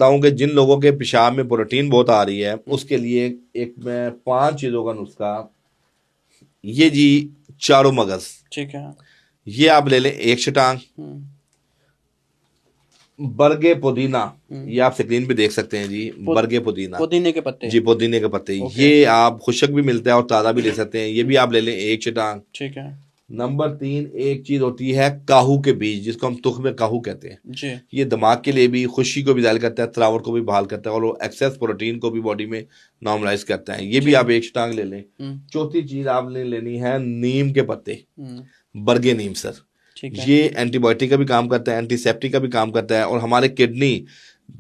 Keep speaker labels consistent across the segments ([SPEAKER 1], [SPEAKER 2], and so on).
[SPEAKER 1] ہوں کہ جن لوگوں کے پیشاب میں پروٹین بہت آ رہی ہے اس کے لیے ایک میں 5 چیزوں کا نسخہ، یہ جی چاروں مغز،
[SPEAKER 2] ٹھیک ہے،
[SPEAKER 1] یہ آپ لے لیں 1 شٹانگ، برگے پودینہ، یہ آپ سکرین پہ دیکھ سکتے ہیں جی، برگے پودینہ،
[SPEAKER 2] پودینے کے پتے،
[SPEAKER 1] جی پودینے کے پتے، یہ آپ خشک بھی ملتا ہے اور تازہ بھی لے سکتے ہیں، یہ بھی آپ لے لیں 1 شٹانگ۔
[SPEAKER 2] ٹھیک ہے۔
[SPEAKER 1] نمبر 3 ایک چیز ہوتی ہے کاہو کے بیج، جس کو ہم تخم کاہو کہتے ہیں،
[SPEAKER 2] جی،
[SPEAKER 1] یہ دماغ کے لیے بھی خشکی کو بھی ظاہر کرتا ہے، تراوٹ کو بھی بحال کرتا ہے، اور وہ ایکسیس پروٹین کو بھی باڈی میں نارملائز کرتا ہے، یہ بھی آپ 1 شٹانگ لے لیں۔ چوتھی چیز آپ نے لینی ہے نیم کے پتے، برگے نیم سر، یہ اینٹی بایوٹک کا بھی کام کرتا ہے، اینٹی سیپٹک کا بھی کام کرتا ہے، اور ہمارے کڈنی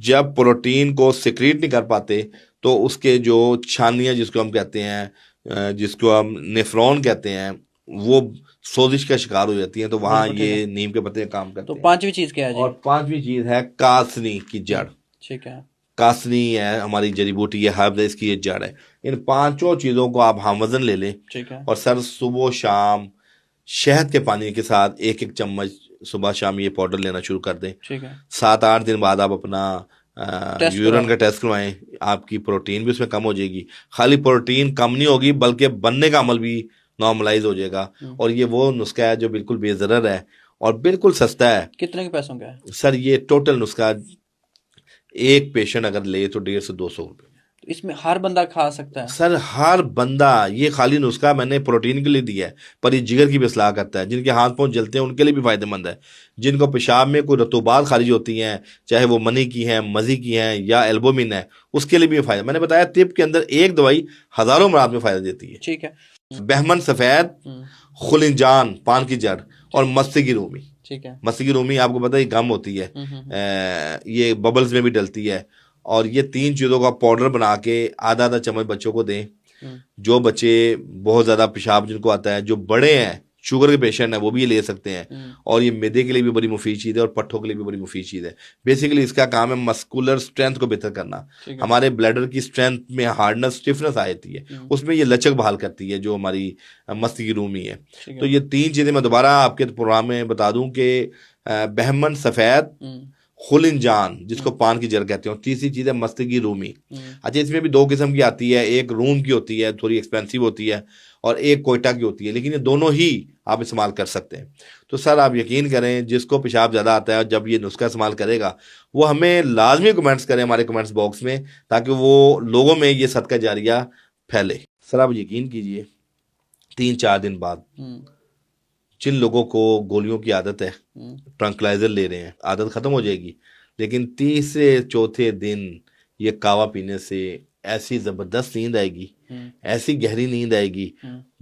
[SPEAKER 1] جب پروٹین کو سیکریٹ نہیں کر پاتے تو اس کے جو چھانیاں جس کو ہم کہتے ہیں، جس کو ہم نیفرون کہتے ہیں، وہ سوزش کا شکار ہو جاتی ہیں، تو وہاں یہ نیم کے پتے کام کرتے ہیں۔
[SPEAKER 2] تو 5ویں چیز کیا ہے جی؟
[SPEAKER 1] اور 5ویں چیز ہے کاسنی کی جڑ،
[SPEAKER 2] ٹھیک ہے،
[SPEAKER 1] کاسنی ہے ہماری جڑی بوٹی، یہ ہرب ہے، اس کی یہ جڑ ہے۔ ان 5 چیزوں کو آپ ہم وزن لے لیں،
[SPEAKER 2] ٹھیک ہے،
[SPEAKER 1] اور سر صبح و شام شہد کے پانی کے ساتھ 1 چمچ صبح شام یہ پاؤڈر لینا شروع کر دیں۔
[SPEAKER 2] ٹھیک ہے،
[SPEAKER 1] 7-8 دن بعد آپ اپنا یورین کا ٹیسٹ کروائیں، آپ کی پروٹین بھی اس میں کم ہو جائے گی، خالی پروٹین کم نہیں ہوگی بلکہ بننے کا عمل بھی نارملائز ہو جائے گا، اور یہ وہ نسخہ ہے جو بالکل بے ضرر ہے اور بالکل سستا ہے۔
[SPEAKER 2] کتنے کے پیسوں کا ہے
[SPEAKER 1] سر یہ ٹوٹل نسخہ ایک پیشنٹ اگر لے تو 150 سے 200 روپے۔
[SPEAKER 2] اس میں ہر بندہ کھا سکتا ہے؟
[SPEAKER 1] سر ہر بندہ، یہ خالی نسخہ میں نے پروٹین کے لیے دیا ہے، پر یہ جگر کی بھی اصلاح کرتا ہے، جن کے ہاتھ پاؤں جلتے ہیں ان کے لیے بھی فائدہ مند ہے، جن کو پیشاب میں کوئی رطوبات خارج ہوتی ہیں، چاہے وہ منی کی ہیں، مزی کی ہیں یا البومن ہے، اس کے لیے بھی فائدہ۔ میں نے بتایا طب کے اندر ایک دوائی ہزاروں امراض میں فائدہ دیتی ہے۔
[SPEAKER 2] ٹھیک ہے۔
[SPEAKER 1] بہمن سفید، خلنجان پان کی جڑ، اور مستگی رومی۔
[SPEAKER 2] ٹھیک ہے،
[SPEAKER 1] مستگی رومی آپ کو پتہ ہے گم ہوتی ہے، یہ ببلز میں بھی ڈلتی ہے، اور یہ 3 چیزوں کا پاؤڈر بنا کے آدھا چمچ بچوں کو دیں۔ جو بچے بہت زیادہ پیشاب جن کو آتا ہے، جو بڑے ہیں شوگر کے پیشنٹ ہیں، وہ بھی یہ لے سکتے ہیں، اور یہ معدے کے لیے بھی بڑی مفید چیز ہے اور پٹھوں کے لیے بھی بڑی مفید چیز ہے۔ بیسیکلی اس کا کام ہے مسکولر اسٹرینتھ کو بہتر کرنا، ہمارے بلیڈر کی اسٹرینتھ میں ہارڈنس اسٹفنس آ جاتی ہے، اس میں یہ لچک بحال کرتی ہے جو ہماری مستگی رومی ہے۔ تو یہ 3 چیزیں میں دوبارہ آپ کے پروگرام میں بتا دوں کہ بہمن سفید، خلنجان جس کو پان کی جڑ کہتے ہیں، اور تیسری چیز ہے مستگی رومی۔ اچھا اس میں بھی 2 قسم کی آتی ہے، ایک روم کی ہوتی ہے، تھوڑی ایکسپینسو ہوتی ہے، اور ایک کوئٹہ کی ہوتی ہے، لیکن یہ دونوں ہی آپ استعمال کر سکتے ہیں۔ تو سر آپ یقین کریں جس کو پیشاب زیادہ آتا ہے جب یہ نسخہ استعمال کرے گا وہ ہمیں لازمی کمنٹس کریں ہمارے کمنٹس باکس میں، تاکہ وہ لوگوں میں یہ صدقہ جاریہ پھیلے۔ سر آپ یقین کیجئے 3-4 دن بعد جن لوگوں کو گولیوں کی عادت ہے، ٹرنکلائزر لے رہے ہیں، عادت ختم ہو جائے گی، لیکن 3 سے 4 دن یہ کاوا پینے سے ایسی زبردست نیند آئے گی، ایسی گہری نیند آئے گی۔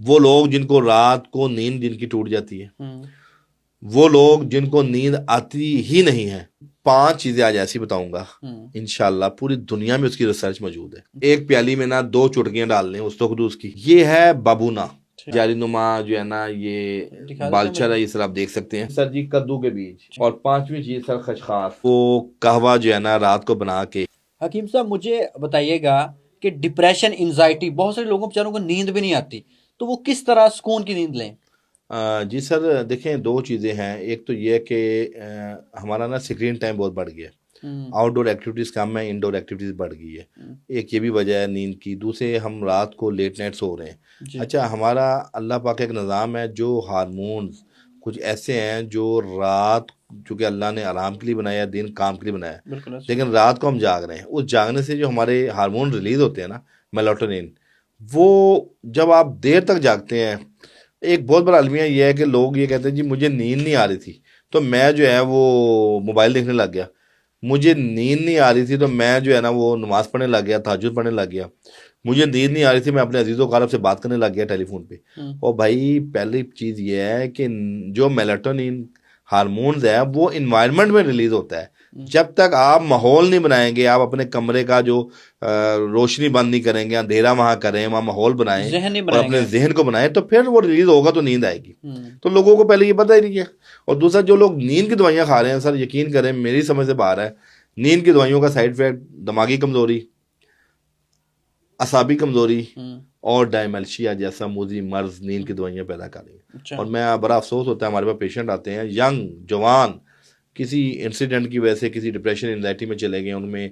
[SPEAKER 1] وہ لوگ جن کو رات کو نیند جن کی ٹوٹ جاتی ہے، وہ لوگ جن کو نیند آتی ہی نہیں ہے، 5 چیزیں آج ایسی بتاؤں گا انشاءاللہ پوری دنیا میں اس کی ریسرچ موجود ہے۔ ایک پیالی میں نا 2 چٹکیاں ڈال لیں استخدوس کی، یہ ہے بابونا جاری نما جو ہے نا، یہ بالچر ہے، یہ سر آپ دیکھ سکتے ہیں سر جی، کدو کے بیج، اور 5ویں چیز سر خشخاش، وہ قہوہ جو ہے نا رات کو بنا کے۔
[SPEAKER 2] حکیم صاحب مجھے بتائیے گا کہ ڈپریشن، انزائٹی، بہت سارے لوگوں بیچاروں کو نیند بھی نہیں آتی، تو وہ کس طرح سکون کی نیند لیں؟
[SPEAKER 1] جی سر دیکھیں 2 چیزیں ہیں، ایک تو یہ کہ ہمارا نا اسکرین ٹائم بہت بڑھ گیا، آؤٹ ڈور ایکٹیویٹیز کم ہے، انڈور ایکٹیویٹیز بڑھ گئی ہے، ایک یہ بھی وجہ ہے نیند کی، دوسرے ہم رات کو لیٹ نائٹ سو رہے ہیں۔ اچھا ہمارا اللہ پاک ایک نظام ہے، جو ہارمونز کچھ ایسے ہیں جو رات، چونکہ اللہ نے آرام کے لیے بنایا، دن کام کے لیے بنایا، لیکن رات کو ہم جاگ رہے ہیں، اس جاگنے سے جو ہمارے ہارمون ریلیز ہوتے ہیں نا، میلاٹونین، وہ جب آپ دیر تک جاگتے ہیں، ایک بہت بڑا المیہ یہ ہے کہ لوگ یہ کہتے ہیں جی مجھے نیند نہیں آ رہی تھی تو میں جو ہے وہ موبائل دیکھنے لگ گیا، مجھے نیند نہیں آ رہی تھی تو میں جو ہے نا وہ نماز پڑھنے لگ گیا، تہجد پڑھنے لگ گیا، مجھے نیند نہیں آ رہی تھی میں اپنے عزیز و اقارب سے بات کرنے لگ گیا ٹیلی فون پہ۔ اور بھائی پہلی چیز یہ ہے کہ جو میلاٹونین ہارمونز ہے وہ انوائرمنٹ میں ریلیز ہوتا ہے، جب تک آپ ماحول نہیں بنائیں گے، آپ اپنے کمرے کا جو روشنی بند نہیں کریں گے، اندھیرا وہاں کریں، وہاں ماحول بنائیں اور اپنے ذہن کو بنائیں، تو پھر وہ ریلیز ہوگا تو نیند آئے گی۔ تو لوگوں کو پہلے یہ پتہ ہی نہیں ہے، اور دوسرا جو لوگ نیند کی دوائیاں کھا رہے ہیں سر یقین کریں میری سمجھ سے باہر ہے، نیند کی دوائیوں کا سائیڈ افیکٹ دماغی کمزوری، اعصابی کمزوری، اور ڈائملشیا جیسا موذی مرض نیند کی دوائیاں پیدا کر رہی ہیں۔ اور میں بڑا افسوس ہوتا ہے ہمارے پاس پیشنٹ آتے ہیں ینگ جوان کسی انسیڈنٹ کی وجہ سے کسی ڈپریشن انزائٹی میں چلے گئے، ان میں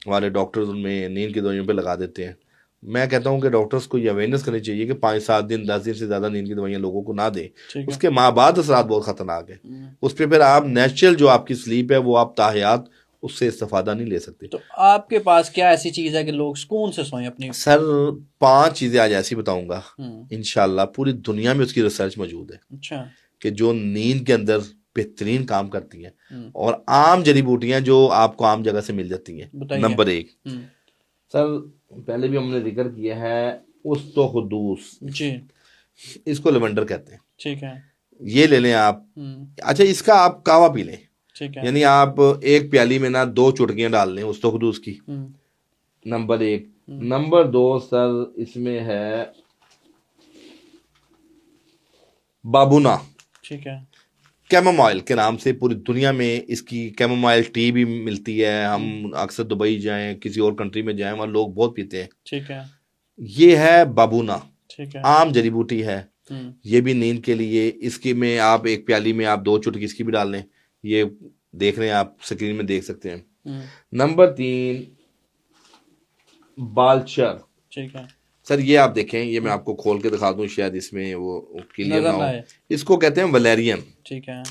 [SPEAKER 1] ہمارے ڈاکٹرز ان میں نیند کی دوائیوں پہ لگا دیتے ہیں. میں کہتا ہوں کہ ڈاکٹرز کو یہ اویئرنیس کرنی چاہیے کہ 5-7 دن 10 دن سے زیادہ نیند کی دوائیاں لوگوں کو نہ دیں. اس کے ماں بعد اثرات بہت خطرناک ہیں. اس پہ پھر آپ نیچرل جو آپ کی سلیپ ہے وہ آپ تاحیات اس سے استفادہ نہیں لے سکتے.
[SPEAKER 2] تو آپ کے پاس کیا ایسی چیز ہے کہ لوگ سکون سے سوئیں اپنی؟
[SPEAKER 1] سر 5 چیزیں آج ایسی بتاؤں گا انشاءاللہ، پوری دنیا میں اس کی ریسرچ موجود ہے.
[SPEAKER 2] اچھا. کہ
[SPEAKER 1] جو نیند کے اندر بہترین کام کرتی ہیں اور عام جڑی بوٹیاں جو آپ کو عام جگہ سے مل جاتی ہیں. نمبر 1 سر، پہلے بھی ہم نے ذکر کیا ہے استخدوس.
[SPEAKER 2] جی.
[SPEAKER 1] اس کو لیونڈر کہتے ہیں.
[SPEAKER 2] ٹھیک ہے.
[SPEAKER 1] یہ لے لیں آپ. اچھا، اس کا آپ کہوا پی لیں.
[SPEAKER 2] ٹھیک ہے.
[SPEAKER 1] یعنی آپ ایک پیالی میں نا 2 چٹکیاں ڈال لیں استخدوس کی. نمبر 1. نمبر 2 سر، اس میں ہے بابونا.
[SPEAKER 2] ٹھیک ہے.
[SPEAKER 1] کیمومائل کے نام سے پوری دنیا میں اس کی کیمومائل ٹی بھی ملتی ہے. ہم اکثر دبئی جائیں، کسی اور کنٹری میں جائیں، وہاں لوگ بہت پیتے ہیں.
[SPEAKER 2] ٹھیک ہے. یہ
[SPEAKER 1] ہے بابونا.
[SPEAKER 2] ٹھیک ہے.
[SPEAKER 1] عام جڑی بوٹی ہے. یہ بھی نیند کے لیے. اس کی میں آپ ایک پیالی میں آپ 2 چٹکی اس کی بھی ڈال لیں. یہ دیکھ رہے ہیں آپ اسکرین میں دیکھ سکتے ہیں. نمبر 3 بالچر.
[SPEAKER 2] ٹھیک ہے.
[SPEAKER 1] سر یہ آپ دیکھیں، یہ میں آپ کو کھول کے دکھا دوں، شاید اس میں وہ کلیئر نہ ہو. اس کو کہتے ہیں ولیرین.
[SPEAKER 2] ٹھیک ہے.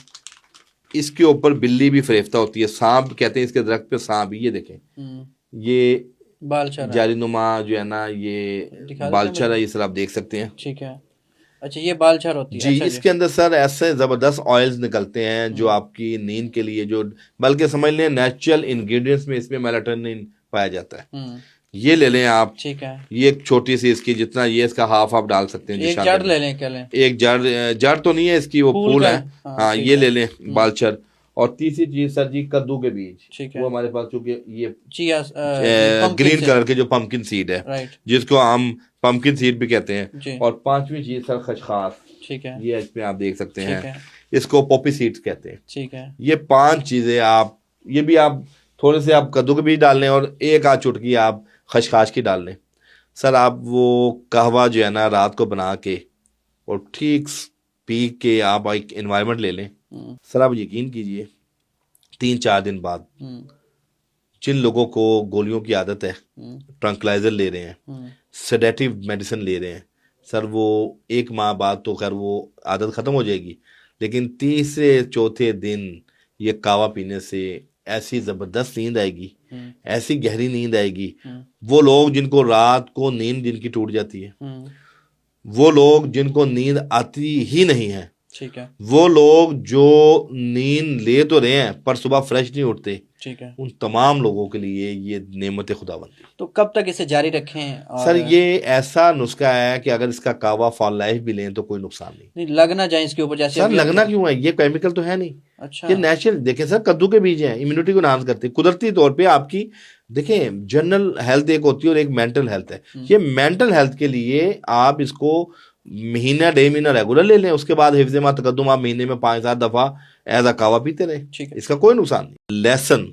[SPEAKER 1] اس کے اوپر بلی بھی فریفتہ ہوتی ہے. سانپ کہتے ہیں اس کے درخت پہ سانپ. یہ دیکھیں، یہ
[SPEAKER 2] بالچر
[SPEAKER 1] جاری نما جو ہے نا، یہ بالچر ہے. یہ سر آپ دیکھ سکتے ہیں.
[SPEAKER 2] ٹھیک ہے. اچھا، یہ بالچر ہوتی ہے.
[SPEAKER 1] جی. اس کے اندر سر ایسے زبردست آئلز نکلتے ہیں جو آپ کی نیند کے لیے، جو بلکہ سمجھ لیں نیچرل انگریڈینٹس میں اس میں میلاٹونن پایا جاتا ہے. یہ لے لیں آپ.
[SPEAKER 2] ٹھیک ہے.
[SPEAKER 1] یہ ایک چھوٹی سی اس کی جتنا یہ اس کا ہاف آپ ڈال سکتے ہیں.
[SPEAKER 2] ایک جڑ لے لیں. کیا لیں؟
[SPEAKER 1] ایک جڑ تو نہیں ہے اس کی، وہ پھول ہے. ہاں، یہ لے لیں بالچر. اور تیسری چیز سر جی، کدو کے بیج. وہ ہمارے پاس چونکہ یہ گرین کلر کے جو پمکن سیڈ ہے، جس کو ہم پمکن سیڈ بھی کہتے ہیں. اور 5ویں چیز سر خشخاش.
[SPEAKER 2] ٹھیک ہے.
[SPEAKER 1] یہ اس میں آپ دیکھ سکتے ہیں، اس کو پوپی سیڈز کہتے ہیں.
[SPEAKER 2] ٹھیک ہے.
[SPEAKER 1] یہ 5 چیزیں آپ، یہ بھی آپ تھوڑے سے آپ کدو کے بیج ڈال لیں اور 1 آدھ چٹکی آپ خشخاش کی ڈال لیں. سر آپ وہ قہوہ جو ہے نا رات کو بنا کے اور ٹھیک پی کے آپ ایک انوائرمنٹ لے لیں. سر آپ یقین کیجئے 3-4 دن بعد جن لوگوں کو گولیوں کی عادت ہے، ٹرنکلائزر لے رہے ہیں، سیڈیٹیو میڈیسن لے رہے ہیں، سر وہ 1 ماہ بعد تو خیر وہ عادت ختم ہو جائے گی، لیکن 3-4 دن یہ قہوہ پینے سے ایسی زبردست نیند آئے گی، ایسی گہری نیند آئے گی. وہ لوگ جن کو رات کو نیند جن کی ٹوٹ جاتی ہے، وہ لوگ جن کو نیند آتی ہی نہیں ہے،
[SPEAKER 2] ٹھیک ہے،
[SPEAKER 1] وہ لوگ جو نیند لے تو رہے ہیں پر صبح فریش نہیں اٹھتے،
[SPEAKER 2] ٹھیک ہے،
[SPEAKER 1] ان تمام لوگوں کے لیے یہ نعمت خداوندی.
[SPEAKER 2] تو کب تک اسے جاری رکھیں؟
[SPEAKER 1] سر یہ ایسا نسخہ ہے کہ اگر اس کا قہوہ فار لائف بھی لیں تو کوئی نقصان نہیں.
[SPEAKER 2] لگنا جائے اس کے اوپر، جیسے
[SPEAKER 1] سر لگنا کیوں ہے؟ یہ کیمیکل تو ہے نہیں.
[SPEAKER 2] اچھا،
[SPEAKER 1] یہ نیچرل. دیکھیں سر کدو کے بیج ہیں، امیونٹی کو انہانس کرتے ہیں قدرتی طور پہ. آپ کی دیکھیں جنرل ہیلتھ ایک ہوتی ہے اور ایک مینٹل ہیلتھ ہے. یہ مینٹل ہیلتھ کے لیے آپ اس کو مہینہ 1.5 مہینہ ریگولر لے لیں، اس کے بعد حفظ ما تقدم آپ مہینے میں 5-7 دفعہ ایز اے قہوہ پیتے رہیں. اس کا کوئی نقصان نہیں.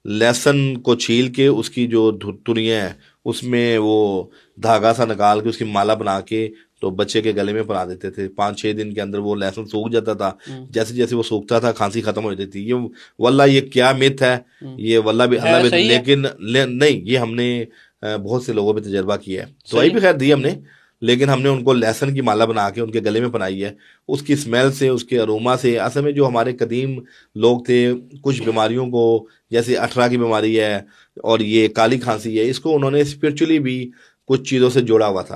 [SPEAKER 1] لہسن کو چھیل کے اس کی جو تریاں ہیں اس میں وہ دھاگا سا نکال کے اس کی مالا بنا کے تو بچے کے گلے میں پہنا دیتے تھے. 5-6 دن کے اندر وہ لہسن سوکھ جاتا تھا. جیسے جیسے وہ سوکھتا تھا کھانسی ختم ہو جاتی تھی. یہ واللہ یہ کیا میتھ ہے، یہ واللہ بھی اللہ بھی، لیکن نہیں، یہ ہم نے بہت سے لوگوں پہ تجربہ کیا ہے. دوائی بھی خیر دی ہم نے، لیکن ہم نے ان کو لہسن کی مالا بنا کے ان کے گلے میں پہنائی ہے. اس کی اسمیل سے، اس کے اروما سے، اصل میں جو ہمارے قدیم لوگ تھے کچھ بیماریوں کو، جیسے اٹھرا کی بیماری ہے اور یہ کالی کھانسی ہے، اس کو انہوں نے اسپرچولی بھی کچھ چیزوں سے جوڑا ہوا تھا.